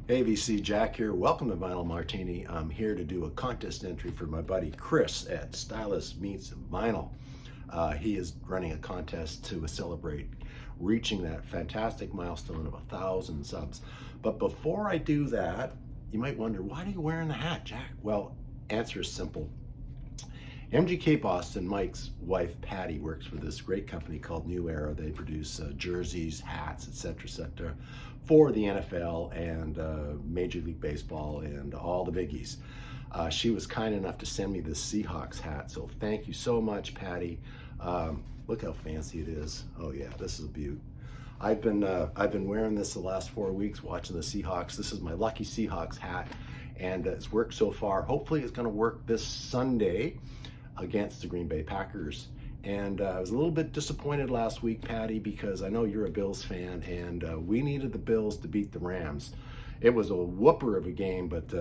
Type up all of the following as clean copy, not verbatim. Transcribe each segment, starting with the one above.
Hey VC, Jack here. Welcome to Vinyl Martini. I'm here to do a contest entry for my buddy Chris at Stylus Meets Vinyl. He is running a contest to celebrate reaching that fantastic milestone of 1,000 subs. But before I do that, you might wonder, why are you wearing the hat, Jack? Well, answer is simple. MGK Boston, Mike's wife Patty, works for this great company called New Era. They produce jerseys, hats, etc., for the NFL and Major League Baseball and all the biggies. She was kind enough to send me this Seahawks hat, so thank you so much, Patty. Look how fancy it is. Oh yeah, this is a beaut. I've been wearing this the last 4 weeks, watching the Seahawks. This is my lucky Seahawks hat, and it's worked so far. Hopefully, it's going to work this Sunday against the Green Bay Packers. And I was a little bit disappointed last week, Patty, because I know you're a Bills fan, and we needed the Bills to beat the Rams. It was a whooper of a game, but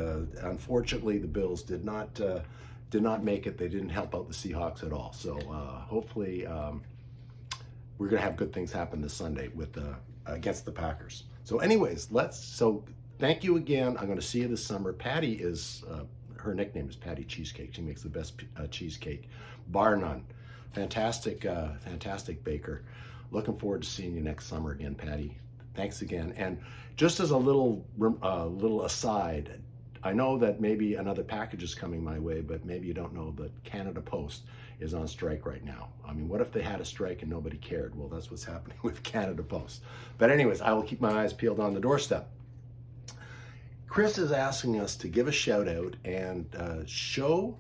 unfortunately the Bills did not make it. They didn't help out the Seahawks at all. So hopefully we're going to have good things happen this Sunday with against the Packers. So anyways, thank you again. I'm going to see you this summer. Patty is her nickname is Patty Cheesecake. She makes the best cheesecake, bar none. Fantastic baker. Looking forward to seeing you next summer again, Patty. Thanks again. And just as a little aside, I know that maybe another package is coming my way, but maybe you don't know that Canada Post is on strike right now. I mean, what if they had a strike and nobody cared? Well, that's what's happening with Canada Post. But anyways, I will keep my eyes peeled on the doorstep. Chris is asking us to give a shout out and show.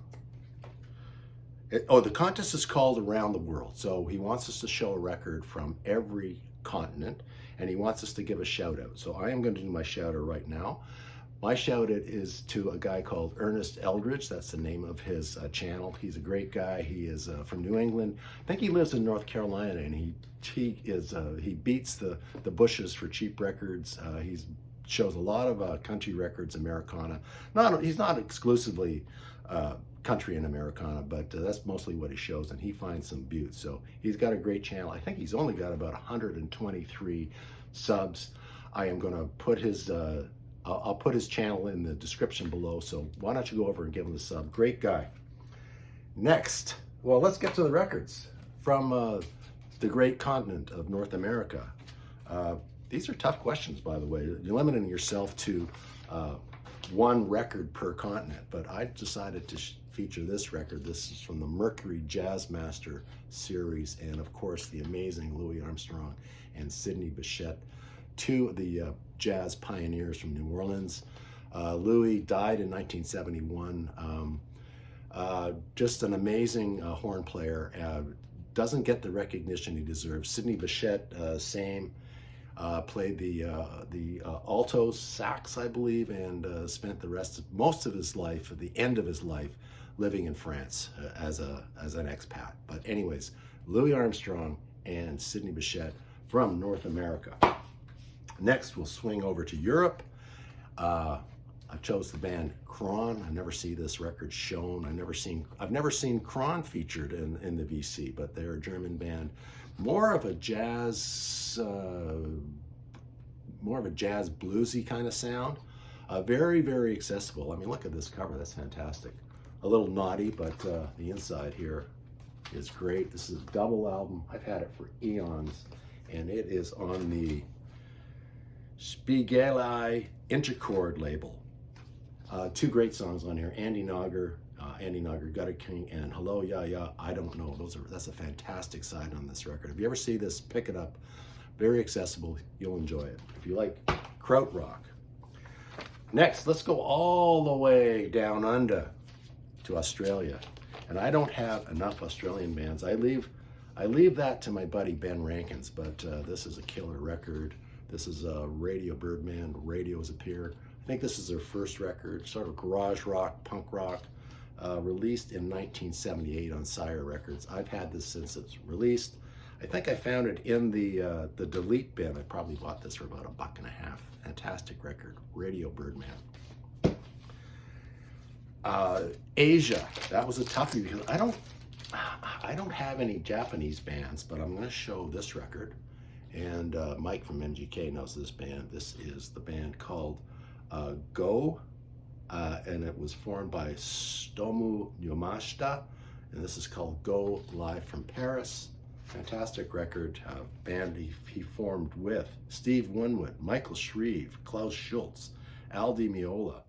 The contest is called Around the World. So he wants us to show a record from every continent, and he wants us to give a shout out. So I am going to do my shout out right now. My shout out is to a guy called Ernest Eldridge. That's the name of his channel. He's a great guy. He is from New England. I think he lives in North Carolina, and he beats the bushes for cheap records. He's shows a lot of country records, Americana. He's not exclusively country and Americana, but that's mostly what he shows, and he finds some beauts. So he's got a great channel. I think he's only got about 123 subs. I am going to put his I'll put his channel in the description below, so why don't you go over and give him a sub. Great guy. Next, well, let's get to the records from the great continent of North America. These are tough questions, by the way. You're limiting yourself to one record per continent, but I decided to feature this record. This is from the Mercury Jazz Master series, and of course the amazing Louis Armstrong and Sidney Bechet, two of the jazz pioneers from New Orleans. Louis died in 1971. Just an amazing horn player. Doesn't get the recognition he deserves. Sidney Bechet, same. Played the alto sax, I believe, and spent most of his life, at the end of his life, living in France as an expat. But anyways, Louis Armstrong and Sidney Bechet from North America. Next, we'll swing over to Europe. I chose the band Kron. I never see this record shown. I've never seen Kron featured in the VC, but they're a German band. More of a jazz bluesy kind of sound. Very, very accessible. I mean, look at this cover. That's fantastic. A little naughty, but the inside here is great. This is a double album. I've had it for eons, and it is on the Spiegelei Interchord label. Two great songs on here. Andy Nogger, Gutter King, and Hello Ya Ya, I Don't Know. That's a fantastic side on this record. If you ever see this, pick it up. Very accessible. You'll enjoy it if you like krautrock. Next, let's go all the way down under to Australia. And I don't have enough Australian bands. I leave that to my buddy Ben Rankins, but this is a killer record. This is Radio Birdman. Radios Appear. I think this is their first record, sort of garage rock, punk rock, released in 1978 on Sire Records. I've had this since it's released. I think I found it in the delete bin. I probably bought this for about $1.50. Fantastic record, Radio Birdman. Asia, that was a toughie because I don't have any Japanese bands, but I'm going to show this record. And Mike from MGK knows this band. This is the band called Go, and it was formed by Stomu Yamashita, and this is called Go Live from Paris. Fantastic record. Band he formed with Steve Winwood, Michael Shreve, Klaus Schultz, Aldi Meola,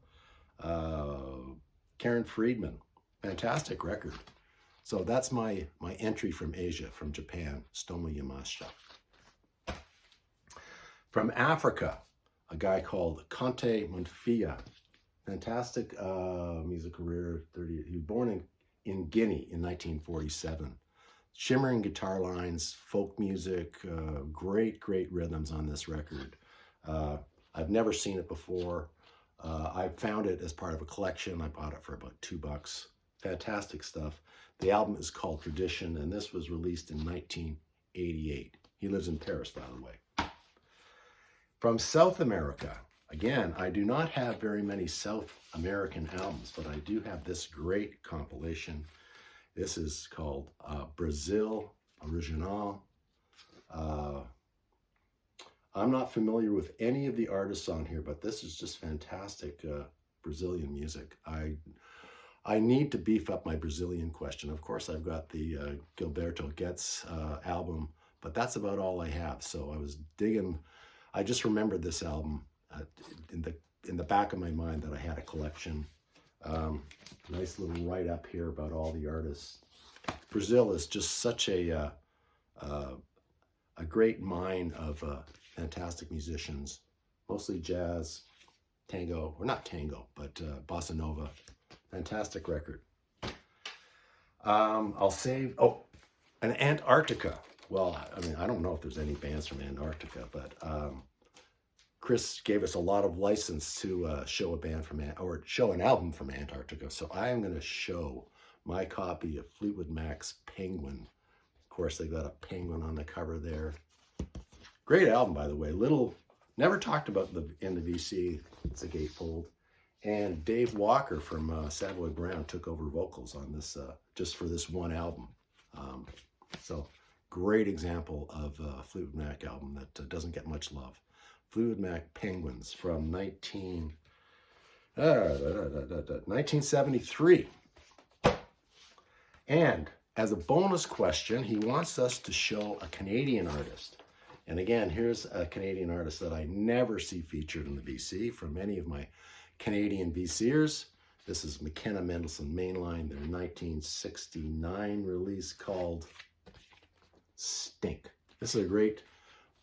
Karen Friedman. Fantastic record. So that's my entry from Asia, from Japan, Stomu Yamashita. From Africa, a guy called Conte Monfia. Fantastic music career. He was born in Guinea in 1947. Shimmering guitar lines, folk music, great rhythms on this record. I've never seen it before. I found it as part of a collection. I bought it for about $2. Fantastic stuff. The album is called Tradition, and this was released in 1988. He lives in Paris, by the way. From South America, again, I do not have very many South American albums, but I do have this great compilation. This is called Brazil Original. I'm not familiar with any of the artists on here, but this is just fantastic Brazilian music. I need to beef up my Brazilian question. Of course, I've got the Gilberto Getz album, but that's about all I have. So I was digging. I just remembered this album in the back of my mind that I had a collection. Nice little write-up here about all the artists. Brazil is just such a great mine of fantastic musicians, mostly jazz, tango, or not tango, but bossa nova. Fantastic record. I'll save, and Antarctica. Well, I mean, I don't know if there's any bands from Antarctica, but Chris gave us a lot of license to show a band from, or show an album from Antarctica. So I am going to show my copy of Fleetwood Mac's Penguin. Of course, they got a penguin on the cover there. Great album, by the way. Never talked about in the VC. It's a gatefold. And Dave Walker from Savoy Brown took over vocals on this, just for this one album. So great example of a Fleetwood Mac album that doesn't get much love. Fleetwood Mac Penguins from 1973. And as a bonus question, he wants us to show a Canadian artist. And again, here's a Canadian artist that I never see featured in the VC from any of my Canadian VCers. This is McKenna Mendelssohn Mainline, their 1969 release called Stink. This is a great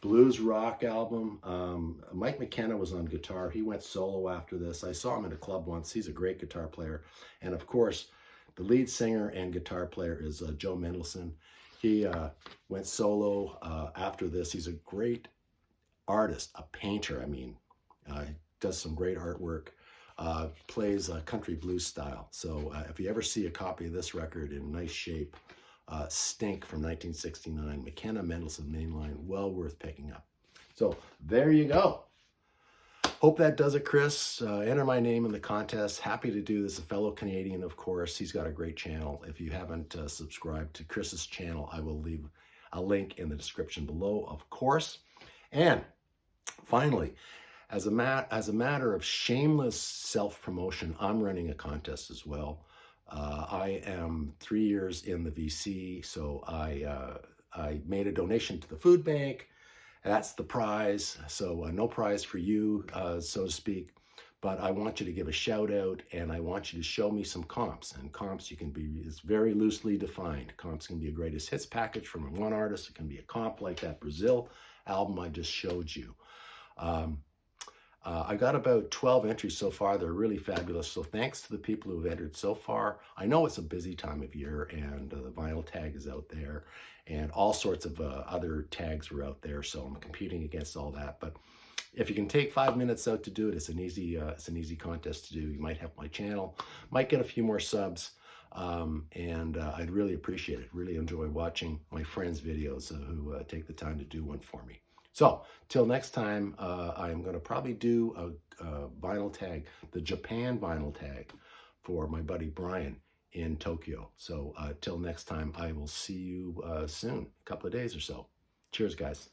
blues rock album. Mike McKenna was on guitar. He went solo after this. I saw him in a club once. He's a great guitar player. And of course, the lead singer and guitar player is Joe Mendelson. He went solo after this. He's a great artist, a painter. I mean, does some great artwork, plays country blues style. So if you ever see a copy of this record in nice shape, Stink from 1969, McKenna Mendelssohn Mainline, well worth picking up. So there you go. Hope that does it, Chris. Enter my name in the contest. Happy to do this. A fellow Canadian, of course. He's got a great channel. If you haven't subscribed to Chris's channel, I will leave a link in the description below, of course. And finally, as a matter of shameless self-promotion, I'm running a contest as well. I am 3 years in the VC, so I made a donation to the food bank. That's the prize. So no prize for you, so to speak. But I want you to give a shout out, and I want you to show me some comps. And comps it's very loosely defined. Comps can be a greatest hits package from one artist. It can be a comp like that Brazil album I just showed you. I got about 12 entries so far. They're really fabulous. So thanks to the people who've entered so far. I know it's a busy time of year, and the vinyl tag is out there, and all sorts of other tags are out there. So I'm competing against all that. But if you can take 5 minutes out to do it, it's an easy contest to do. You might help my channel, might get a few more subs, and I'd really appreciate it. Really enjoy watching my friends' videos who take the time to do one for me. So, till next time, I'm going to probably do a vinyl tag, the Japan vinyl tag, for my buddy Brian in Tokyo. So, till next time, I will see you soon, a couple of days or so. Cheers, guys.